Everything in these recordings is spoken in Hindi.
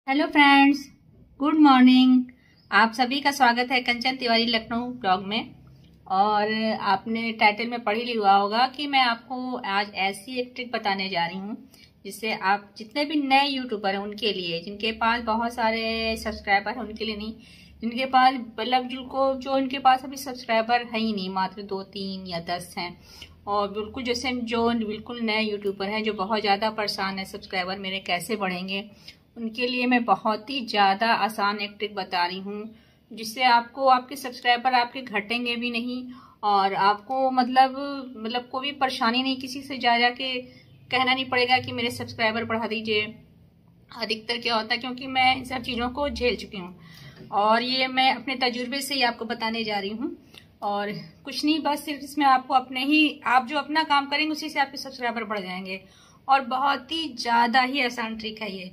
Hello friends, good morning. आप सभी का स्वागत है कंचन तिवारी लखनऊ ब्लॉग में। और आपने टाइटल में पढ़ ही लिया होगा कि मैं आपको आज ऐसी एक ट्रिक बताने जा रही हूँ जिससे आप जितने भी नए यूट्यूबर हैं उनके लिए, जिनके पास बहुत सारे सब्सक्राइबर हैं उनके लिए नहीं, जिनके पास मतलब जो इनके पास अभी सब्सक्राइबर है ही नहीं, मात्र 2-3 या 10 हैं, और बिल्कुल जैसे जो बिल्कुल नए यूट्यूबर हैं जो बहुत ज़्यादा परेशान है सब्सक्राइबर मेरे कैसे बढ़ेंगे, उनके लिए मैं बहुत ही ज़्यादा आसान एक ट्रिक बता रही हूँ जिससे आपको आपके सब्सक्राइबर आपके घटेंगे भी नहीं और आपको मतलब कोई भी परेशानी नहीं, किसी से जा के कहना नहीं पड़ेगा कि मेरे सब्सक्राइबर बढ़ा दीजिए। अधिकतर क्या होता है, क्योंकि मैं इन सब चीज़ों को झेल चुकी हूँ और ये मैं अपने तजुर्बे से ही आपको बताने जा रही हूँ। और कुछ नहीं, बस सिर्फ इसमें आपको आप जो अपना काम करेंगे उसी से आपके सब्सक्राइबर बढ़ जाएंगे। और बहुत ही ज़्यादा ही आसान ट्रिक है ये,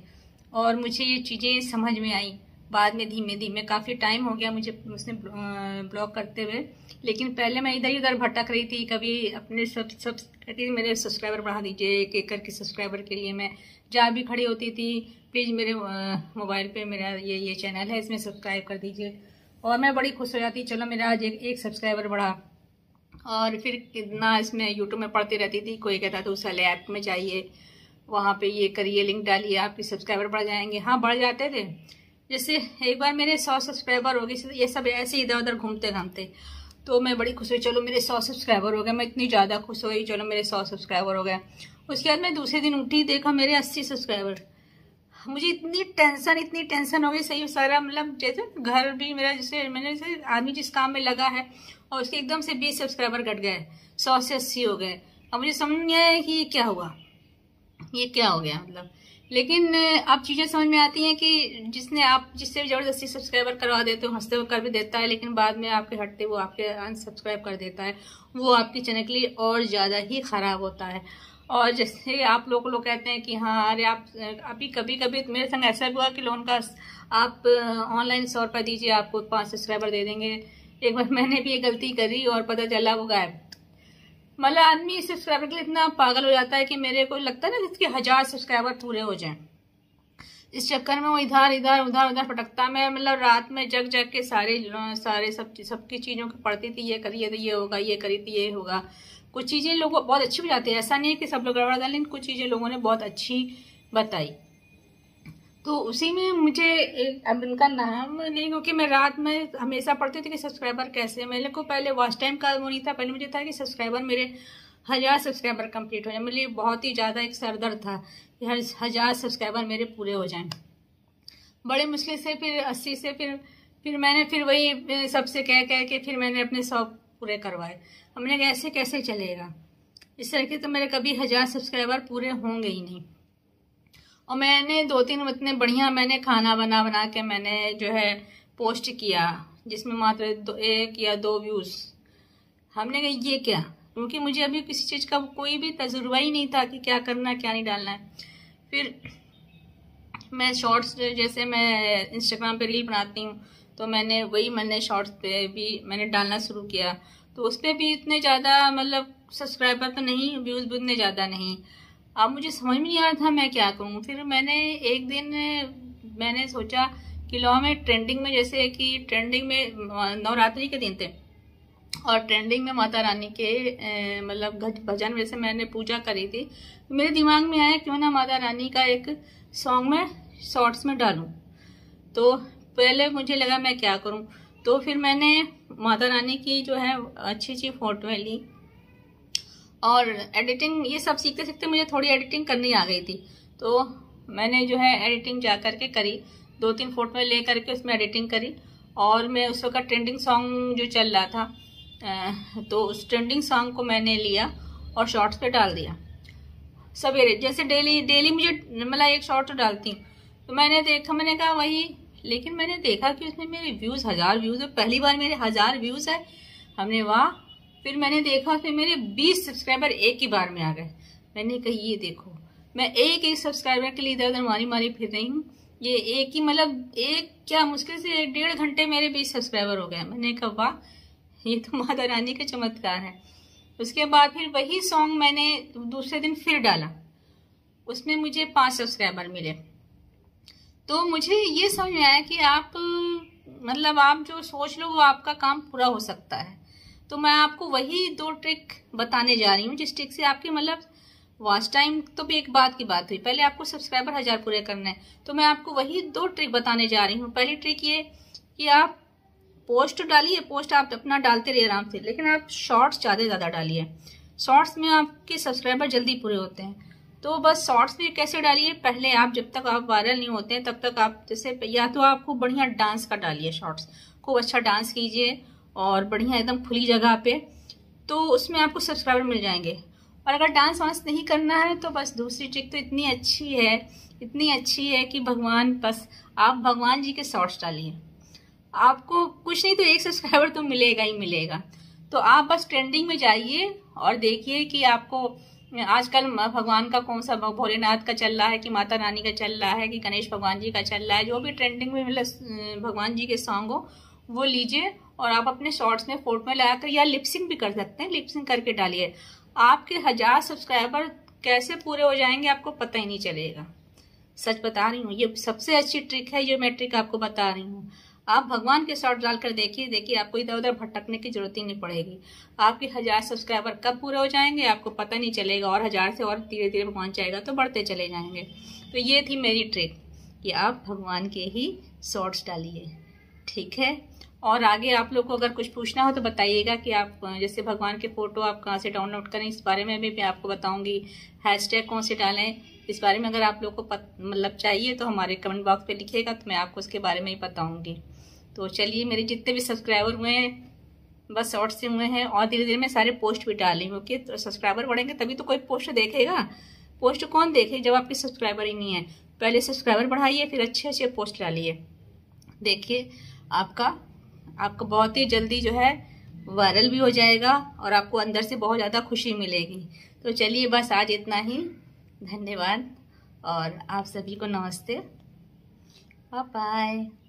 और मुझे ये चीज़ें समझ में आई बाद में धीमे धीमे। काफ़ी टाइम हो गया मुझे उसने ब्लॉग करते हुए, लेकिन पहले मैं इधर उधर भटक रही थी। कभी अपने सब कहती थी मेरे सब्सक्राइबर बढ़ा दीजिए, एक एक करके सब्सक्राइबर के लिए मैं जहाँ भी खड़ी होती थी, प्लीज़ मेरे मोबाइल पे मेरा ये चैनल है, इसमें सब्सक्राइब कर दीजिए। और मैं बड़ी खुश हो जाती, चलो मेरा आज एक सब्सक्राइबर बढ़ा। और फिर कितना इसमें यूट्यूब में पढ़ती रहती थी, कोई कहता था उस वाले ऐप में जाइए, वहाँ पे ये करिए, लिंक डालिए, आपके सब्सक्राइबर बढ़ जाएंगे। हाँ, बढ़ जाते थे। जैसे एक बार मेरे 100 सब्सक्राइबर हो गए, ये सब ऐसे इधर उधर घूमते घामते, तो मैं बड़ी खुश हुई, चलो मेरे 100 सब्सक्राइबर हो गए। मैं इतनी ज़्यादा खुश हुई, चलो मेरे 100 सब्सक्राइबर हो गए। उसके बाद मैं दूसरे दिन उठी, देखा मेरे 80 सब्सक्राइबर। मुझे इतनी टेंशन हो गई, सही सारा मतलब जैसे घर भी मेरा, जैसे आदमी जिस काम में लगा है और उसके एकदम से 20 सब्सक्राइबर घट गए, 100 से 80 हो गए। अब मुझे समझ नहीं आया कि ये क्या हुआ, ये क्या हो गया मतलब। लेकिन अब चीज़ें समझ में आती हैं कि जिससे ज़बरदस्ती सब्सक्राइबर करवा देते हो, हंसते हुए कर भी देता है, लेकिन बाद में आपके हटते वो आपके अनसब्सक्राइब कर देता है, वो आपकी चैनल के लिए और ज़्यादा ही ख़राब होता है। और जैसे आप लोग कहते हैं कि हाँ अरे आप अभी कभी कभी मेरे संग ऐसा भी हुआ कि लोगों का आप ऑनलाइन 100 रुपये दीजिए, आपको 5 सब्सक्राइबर दे देंगे। एक बार मैंने भी ये गलती करी और पता चला वो गायब। मतलब आदमी सब्सक्राइबर के लिए इतना पागल हो जाता है कि मेरे को लगता है ना जिसके 1000 सब्सक्राइबर पूरे हो जाएं, इस चक्कर में वो इधर उधर भटकता। मैं मतलब रात में जग के सारे सबकी चीज़ों को पढ़ती थी, ये करिए तो ये होगा, ये करी तो ये होगा। कुछ चीज़ें लोग बहुत अच्छी भी जाती है, ऐसा नहीं है कि सब लोग गड़बड़ डालें, कुछ चीज़ें लोगों ने बहुत अच्छी बताई। तो उसी में मुझे अब इनका नाम नहीं, क्योंकि मैं रात में हमेशा पढ़ती थी कि सब्सक्राइबर कैसे, मेरे को पहले वॉच टाइम का वो नहीं था, पहले मुझे था कि सब्सक्राइबर मेरे 1000 सब्सक्राइबर कंप्लीट हो जाए। मेरे लिए बहुत ही ज़्यादा एक सरदर्द था कि 1000 सब्सक्राइबर मेरे पूरे हो जाएं। बड़े मुश्किल से फिर 80 से फिर मैंने फिर वही सबसे कह के फिर मैंने अपने 100 पूरे करवाए। हमने कहा ऐसे कैसे चलेगा, इस तरह के तो मेरे कभी 1000 सब्सक्राइबर पूरे होंगे ही नहीं। और मैंने 2-3 इतने बढ़िया मैंने खाना बना के मैंने जो है पोस्ट किया, जिसमें मात्र 1 या 2 व्यूज़। हमने कहा ये क्या, क्योंकि मुझे अभी किसी चीज़ का कोई भी तजुर्बा ही नहीं था कि क्या करना क्या नहीं डालना है। फिर मैं शॉर्ट्स, जैसे मैं इंस्टाग्राम पे रील बनाती हूँ, तो मैंने शॉर्ट्स पे भी मैंने डालना शुरू किया। तो उस पर भी इतने ज़्यादा मतलब सब्सक्राइबर तो नहीं, व्यूज़ भी उतने ज़्यादा नहीं। अब मुझे समझ में नहीं आ रहा था मैं क्या करूँ। फिर मैंने एक दिन मैंने सोचा कि लो में ट्रेंडिंग में, जैसे कि ट्रेंडिंग में नवरात्रि के दिन थे और ट्रेंडिंग में माता रानी के मतलब भजन, वैसे मैंने पूजा करी थी, तो मेरे दिमाग में आया क्यों ना माता रानी का एक सॉन्ग में शॉर्ट्स में डालूं। तो पहले मुझे लगा मैं क्या करूं, तो फिर मैंने माता रानी की जो है अच्छी फोटोएं ली और एडिटिंग, ये सब सीखते सीखते मुझे थोड़ी एडिटिंग करनी आ गई थी। तो मैंने जो है एडिटिंग जा करके करी, 2-3 फोटोएं ले करके उसमें एडिटिंग करी। और मैं उस वक्त ट्रेंडिंग सॉन्ग जो चल रहा था, तो उस ट्रेंडिंग सॉन्ग को मैंने लिया और शॉर्ट्स पे डाल दिया सवेरे। जैसे डेली मुझे मतलब एक शॉर्ट तो डालती हूँ, तो मैंने देखा, मैंने कहा वही, लेकिन मैंने देखा कि उसमें मेरे व्यूज़ 1000 व्यूज़ है। पहली बार मेरे 1000 व्यूज़ है, हमने वाह। फिर मैंने देखा उसमें मेरे 20 सब्सक्राइबर एक ही बार में आ गए। मैंने कहा ये देखो, मैं एक सब्सक्राइबर के लिए इधर उधर मारी फिर रही हूँ, ये एक ही मतलब एक क्या मुश्किल से 1-1.5 घंटे मेरे 20 सब्सक्राइबर हो गए। मैंने कहा वाह, ये तो माता रानी का चमत्कार है। उसके बाद फिर वही सॉन्ग मैंने दूसरे दिन फिर डाला, उसमें मुझे 5 सब्सक्राइबर मिले। तो मुझे ये समझ में आया कि आप मतलब आप जो सोच लो वो आपका काम पूरा हो सकता है। तो मैं आपको वही 2 ट्रिक बताने जा रही हूँ जिस ट्रिक से आपके मतलब वॉच टाइम तो भी एक बात की बात हुई, पहले आपको सब्सक्राइबर 1000 पूरे करना है। तो मैं आपको वही 2 ट्रिक बताने जा रही हूँ। पहली ट्रिक ये कि आप पोस्ट डालिए, पोस्ट आप अपना डालते रहिए आराम से, लेकिन आप शॉर्ट्स ज़्यादा डालिए। शॉर्ट्स में आपके सब्सक्राइबर जल्दी पूरे होते हैं। तो बस शॉर्ट्स में कैसे डालिए, पहले आप जब तक आप वायरल नहीं होते हैं तब तक आप जैसे या तो आप खूब बढ़िया डांस का डालिए शॉर्ट्स, खूब अच्छा डांस कीजिए और बढ़िया एकदम खुली जगह पे, तो उसमें आपको सब्सक्राइबर मिल जाएंगे। और अगर डांस वांस नहीं करना है तो बस दूसरी ट्रिक तो इतनी अच्छी है कि बस आप भगवान जी के शॉर्ट्स डालिए, आपको कुछ नहीं तो 1 सब्सक्राइबर तो मिलेगा ही मिलेगा। तो आप बस ट्रेंडिंग में जाइए और देखिए कि आपको आजकल भगवान का कौन सा, भोलेनाथ का चल रहा है कि माता रानी का चल रहा है कि गणेश भगवान जी का चल रहा है, जो भी ट्रेंडिंग में मतलब भगवान जी के सॉन्ग हो वो लीजिए और आप अपने शॉर्ट्स में फोटो में लगाकर या लिपसिंग भी कर सकते हैं, लिपसिंग करके डालिए। आपके 1000 सब्सक्राइबर कैसे पूरे हो जाएंगे आपको पता ही नहीं चलेगा। सच बता रही हूँ, ये सबसे अच्छी ट्रिक है, ये मैं ट्रिक आपको बता रही हूँ। आप भगवान के शॉर्ट डालकर देखिए आपको इधर उधर भटकने की जरूरत ही नहीं पड़ेगी। आपके 1000 सब्सक्राइबर कब पूरे हो जाएंगे आपको पता नहीं चलेगा, और 1000 से और धीरे धीरे पहुंच जाएगा तो बढ़ते चले जाएंगे। तो ये थी मेरी ट्रिक कि आप भगवान के ही शॉर्ट्स डालिए, ठीक है। और आगे आप लोग को अगर कुछ पूछना हो तो बताइएगा कि आप जैसे भगवान के फोटो आप कहाँ से डाउनलोड करें, इस बारे में भी मैं आपको बताऊंगी। हैशटैग कौन से डालें, इस बारे में अगर आप लोग को मतलब चाहिए तो हमारे कमेंट बॉक्स पे लिखिएगा, तो मैं आपको उसके बारे में ही बताऊंगी। तो चलिए, मेरे जितने भी सब्सक्राइबर हुए हैं बस शॉर्ट से हुए हैं, और धीरे धीरे मैं सारे पोस्ट भी डाल रही हूँ क्योंकि तो सब्सक्राइबर बढ़ेंगे तभी तो कोई पोस्ट देखेगा। पोस्ट कौन देखे जब आपके सब्सक्राइबर ही नहीं है। पहले सब्सक्राइबर बढ़ाइए फिर अच्छे पोस्ट डालिए, देखिए आपका बहुत ही जल्दी जो है वायरल भी हो जाएगा और आपको अंदर से बहुत ज़्यादा खुशी मिलेगी। तो चलिए बस आज इतना ही, धन्यवाद और आप सभी को नमस्ते, बाय बाय।